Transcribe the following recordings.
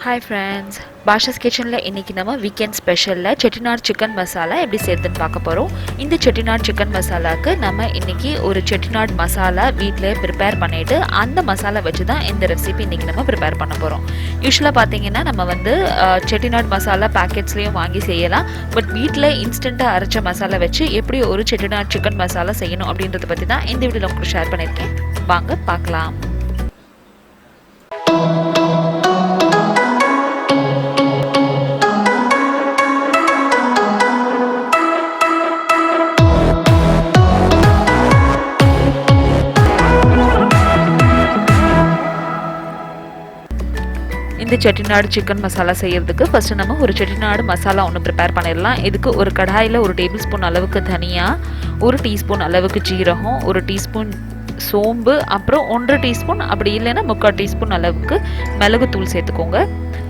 Hi friends, bashaskitchen இன்னைக்கு நம்ம weekend ஸ்பெஷல்ல Chettinad Chicken masala எப்படி செய்யறதுன்னு பார்க்க போறோம். இந்த Chettinad Chicken மசாலாக்கு நம்ம இன்னைக்கு ஒரு Chettinad மசாலா வீட்லயே prepare பண்ணிட்டு அந்த மசாலா வச்சு தான் இந்த ரெசிபி இன்னைக்கு நம்ம prepare பண்ண போறோம். யூசுவலா பாத்தீங்கன்னா நம்ம வந்து Chettinad மசாலா பாக்கெட்ஸ்லயும் வாங்கி செய்யலாம். பட் வீட்ல இன்ஸ்டன்ட்டா அரைச்ச மசாலா வச்சு எப்படி ஒரு Chettinad Chicken மசாலா செய்யணும் அப்படின்றத பத்தி தான் இந்த வீடியோல உங்களுக்கு ஷேர் பண்ணிருக்கேன். வாங்க பார்க்கலாம். இந்த Chettinad chicken மசாலா செய்யிறதுக்கு ஃபர்ஸ்ட் நம்ம ஒரு Chettinad மசாலா ஒன்னு prepare பண்ணிரலாம். இதுக்கு ஒரு கடாயில ஒரு டேபிள்ஸ்பூன் அளவுக்கு தனியா, ஒரு டீஸ்பூன் அளவுக்கு ஜீரகம், ஒரு டீஸ்பூன் சோம்பு, அப்புறம் 1 டீஸ்பூன் அப்படி இல்லைன்னா 3/4 டீஸ்பூன் அளவுக்கு மிளகு தூள் சேர்த்துக்கோங்க.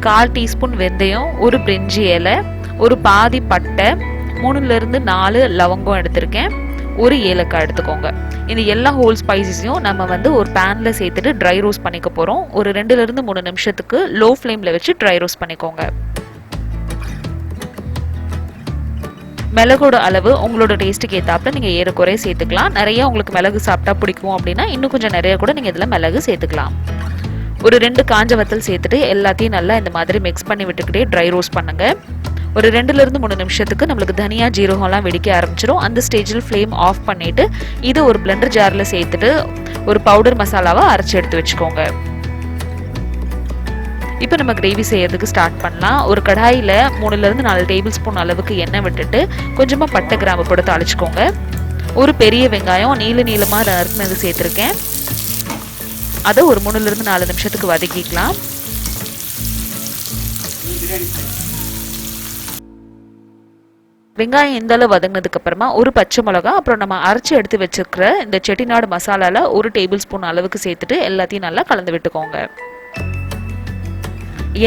1/4 டீஸ்பூன் வெந்தயம், ஒரு பிரிஞ்சி இலை, ஒரு பாதி பட்டை, 3ல இருந்து 4 லவங்கம் எடுத்திருக்கேன், ஒரு ஏலக்காய் எடுத்துக்கோங்க. இந்த எல்லா ஹோல் ஸ்பைசஸையும் நம்ம வந்து ஒரு பேன்ல சேர்த்துட்டு ட்ரை ரோஸ்ட் பண்ணிக்க போறோம். ஒரு 2ல இருந்து 3 நிமிஷத்துக்கு லோ ஃப்ளேம்ல வச்சு ட்ரை ரோஸ்ட் பண்ணிக்கோங்க. மிளகோட அளவு உங்களோட டேஸ்ட்டுக்கு ஏத்தாப்புல நீங்க ஏறக்குறைய சேர்த்துக்கலாம். நிறைய உங்களுக்கு மிளகு சாப்பிட்டா பிடிக்கும் அப்படின்னா இன்னும் கொஞ்சம் நிறைய கூட நீங்க இதுல மிளகு சேர்த்துக்கலாம். ஒரு 2 காஞ்ச வத்தல் சேர்த்துட்டு எல்லாத்தையும் நல்லா இந்த மாதிரி மிக்ஸ் பண்ணி விட்டுக்கிட்டே ட்ரை ரோஸ்ட் பண்ணுங்க. ஒரு 2ல இருந்து 3 நிமிஷத்துக்கு நம்மளுக்கு தனியா ஜீரகம்லாம் வெடிக்க ஆரம்பிச்சிடும். அந்த ஸ்டேஜில் ஃப்ளேம் ஆஃப் பண்ணிட்டு இது ஒரு பிளெண்டர் ஜார்ல சேர்த்துட்டு ஒரு பவுடர் மசாலாவை அரைச்சி எடுத்து வச்சுக்கோங்க. இப்போ நம்ம கிரேவி செய்யறதுக்கு ஸ்டார்ட் பண்ணலாம். ஒரு கடாயில 3ல இருந்து 4 டேபிள் ஸ்பூன் அளவுக்கு எண்ணெய் விட்டுட்டு கொஞ்சமா பட்டை கிராம்பு போட்டு தாளிச்சுக்கோங்க. ஒரு பெரிய வெங்காயம் நீளமா நறுக்குனது சேர்த்திருக்கேன். அதை ஒரு 3ல இருந்து 4 நிமிஷத்துக்கு வதக்கிக்கலாம். வெங்காயம் இந்த அளவு வதங்கினதுக்கு அப்புறமா ஒரு பச்சை மிளகா, அப்புறம் நம்ம அரைச்சி எடுத்து வச்சிருக்கிற இந்த Chettinad மசாலால ஒரு டேபிள் ஸ்பூன் அளவுக்கு சேர்த்துட்டு எல்லாத்தையும் நல்லா கலந்து விட்டுக்கோங்க.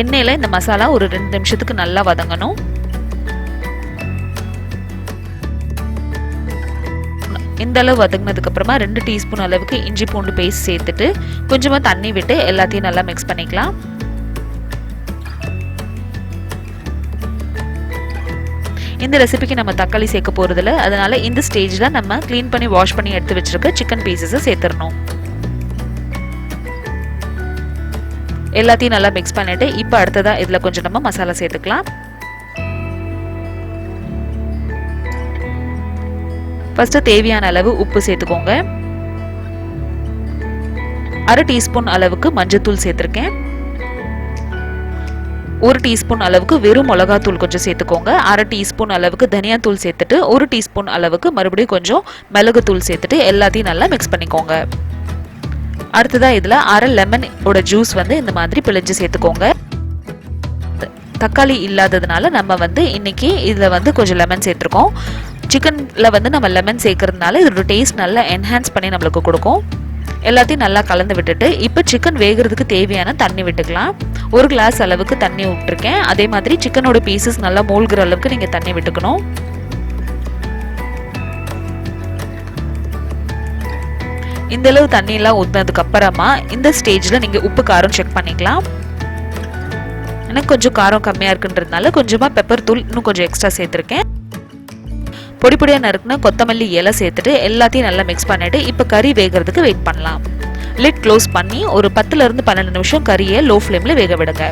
எண்ணெயில இந்த மசாலா ஒரு 2 நிமிஷத்துக்கு நல்லா வதங்கணும். இந்த அளவு வதங்கினதுக்கு அப்புறமா 2 டீஸ்பூன் அளவுக்கு இஞ்சி பூண்டு பேஸ்ட் சேர்த்துட்டு கொஞ்சமா தண்ணி விட்டு எல்லாத்தையும் நல்லா மிக்ஸ் பண்ணிக்கலாம். இந்த ரெசிபிக்கு நம்ம தக்காளி சேர்க்க போறதில்ல, அதனால இந்த ஸ்டேஜ்ல நம்ம க்ளீன் பண்ணி வாஷ் பண்ணி எடுத்து வச்சிருக்க சிக்கன் பீசஸை சேர்த்துறணும். எல்லாத்தையும் நல்லா மிக்ஸ் பண்ணிட்டு இப்போ அடுத்ததா இதுல கொஞ்சம் நம்ம மசாலா சேர்த்துக்கலாம். ஃபர்ஸ்ட் தேவையான அளவு உப்பு சேர்த்துக்கோங்க. 1/2 டீஸ்பூன் அளவுக்கு மஞ்சள்தூள் சேர்த்திருக்கேன். 1 டீஸ்பூன் அளவுக்கு வெறும் மிளகாத்தூள் கொஞ்சம் சேர்த்துக்கோங்க. 1/2 டீஸ்பூன் அளவுக்கு தனியாத்தூள் சேர்த்துட்டு 1 டீஸ்பூன் அளவுக்கு மறுபடியும் கொஞ்சம் மிளகு தூள் சேர்த்துட்டு எல்லாத்தையும் நல்லா மிக்ஸ் பண்ணிக்கோங்க. அடுத்ததா இதுல 1/2 லெமனோட ஜூஸ் வந்து இந்த மாதிரி பிழிஞ்சு சேர்த்துக்கோங்க. தக்காளி இல்லாததுனால நம்ம வந்து இன்னைக்கு இதுல வந்து கொஞ்சம் லெமன் சேர்த்துருக்கோம். சிக்கன்ல வந்து நம்ம லெமன் சேர்க்கறதுனால இதோட டேஸ்ட் நல்லா என்ஹான்ஸ் பண்ணி நம்மளுக்கு கொடுக்கும். எல்லாத்தையும் நல்லா கலந்து விட்டுட்டு இப்போ சிக்கன் வேகிறதுக்கு தேவையான தண்ணி விட்டுக்கலாம். 1 கிளாஸ் அளவுக்கு தண்ணி விட்டுருக்கேன். அதே மாதிரி சிக்கனோட பீசஸ் நல்லா மூழ்கிற அளவுக்கு நீங்க தண்ணி விட்டுக்கணும். இந்த அளவு தண்ணி எல்லாம் ஊத்துனதுக்கு அப்புறமா இந்த ஸ்டேஜ்ல நீங்க உப்பு காரம் செக் பண்ணிக்கலாம். எனக்கு கொஞ்சம் காரம் கம்மியா இருக்குன்றதுனால கொஞ்சமா பெப்பர் தூள் இன்னும் கொஞ்சம் எக்ஸ்ட்ரா சேர்த்திருக்கேன். பொடி பொடியா நறுக்குன கொத்தமல்லி இலை சேர்த்துட்டு எல்லாத்தையும் நல்லா மிக்ஸ் பண்ணிட்டு இப்போ கறி வேகிறதுக்கு வெயிட் பண்ணலாம். லிட் க்ளோஸ் பண்ணி ஒரு 10ல இருந்து 12 நிமிஷம் கறியை லோ ஃப்ளேம்ல வேக விடுங்க.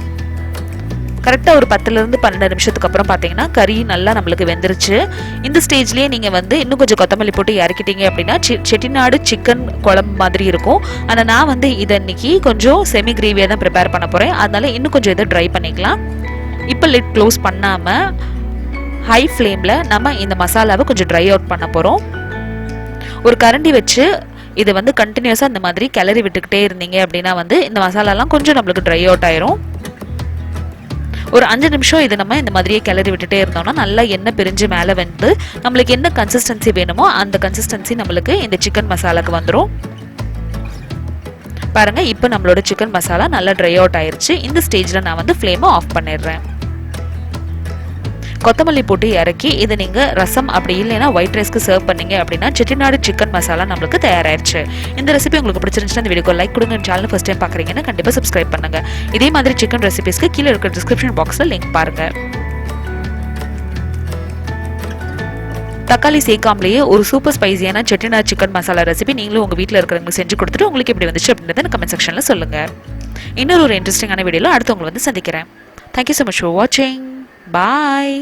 கரெக்டா ஒரு 10ல இருந்து 12 நிமிஷத்துக்கு அப்புறம் பாத்தீங்கன்னா கறி நல்லா நம்மளுக்கு வெந்துருச்சு. இந்த ஸ்டேஜ்லயே நீங்க வந்து இன்னும் கொஞ்சம் கொத்தமல்லி போட்டு இறக்கிட்டீங்க அப்படின்னா Chettinad சிக்கன் குழம்பு மாதிரி இருக்கும். ஆனா நான் வந்து இதை இன்னைக்கு கொஞ்சம் செமி கிரேவியா தான் ப்ரிப்பேர் பண்ண போறேன். அதனால இன்னும் கொஞ்சம் இதை ட்ரை பண்ணிக்கலாம். இப்போ லிட் க்ளோஸ் பண்ணாம ஹை ஃப்ளேம்ல நம்ம இந்த மசாலாவை கொஞ்சம் ட்ரை அவுட் பண்ண போறோம். ஒரு கரண்டி வச்சு இதை வந்து கண்டினியூஸா இந்த மாதிரி கிளறி விட்டுக்கிட்டே இருந்தீங்க அப்படின்னா வந்து இந்த மசாலாலாம் கொஞ்சம் நம்மளுக்கு ட்ரை அவுட் ஆயிரும். ஒரு 5 நிமிஷம் இதை நம்ம இந்த மாதிரியே கிளறி விட்டுட்டே இருந்தோம்னா நல்லா எண்ணெய் பிரிஞ்சு மேலே வந்து நம்மளுக்கு என்ன கன்சிஸ்டன்சி வேணுமோ அந்த கன்சிஸ்டன்சி நம்மளுக்கு இந்த சிக்கன் மசாலாக்கு வந்துடும். பாருங்க, இப்போ நம்மளோட சிக்கன் மசாலா நல்லா ட்ரை அவுட் ஆயிருச்சு. இந்த ஸ்டேஜ்ல நான் வந்து ஃப்ளேமை ஆஃப் பண்ணிடுறேன். கொத்தமல்லி போட்டு இறக்கி இதை நீங்கள் ரசம் அப்படி இல்லைன்னா ஒயிட் ரைஸ்க்கு சர்வ் பண்ணீங்க அப்படின்னா செட்டிநாடு சிக்கன் மசாலா நம்மளுக்கு தயாராகிடுச்சு. இந்த ரெசிபி உங்களுக்கு பிடிச்சிருந்துச்சுன்னா இந்த வீடியோக்கு லைக் கொடுங்க. சேனல் ஃபர்ஸ்ட் டைம் பார்க்குறீங்கன்னா கண்டிப்பாக சப்ஸ்கிரைப் பண்ணுங்க. இதே மாதிரி சிக்கன் ரெசிபிஸ்க்கு கீழே இருக்கிற டிஸ்கிரிப்ஷன் பாக்ஸில் லிங்க் பாருங்க. தக்காளி சேர்க்காமலேயே ஒரு சூப்பர் ஸ்பைசியான செட்டிநாட் சிக்கன் மசாலா ரெசிபி நீங்களும் உங்கள் வீட்டில் இருக்கிறவங்களுக்கு செஞ்சு கொடுத்துட்டு உங்களுக்கு எப்படி வந்துச்சு அப்படின்றத கமெண்ட் செக்ஷனில் சொல்லுங்கள். இன்னொரு இன்ட்ரெஸ்டிங்கான வீடியோவில் அடுத்து உங்களை வந்து சந்திக்கிறேன். தேங்க்யூ ஸோ மச் ஃபார் வாட்சிங். பாய்.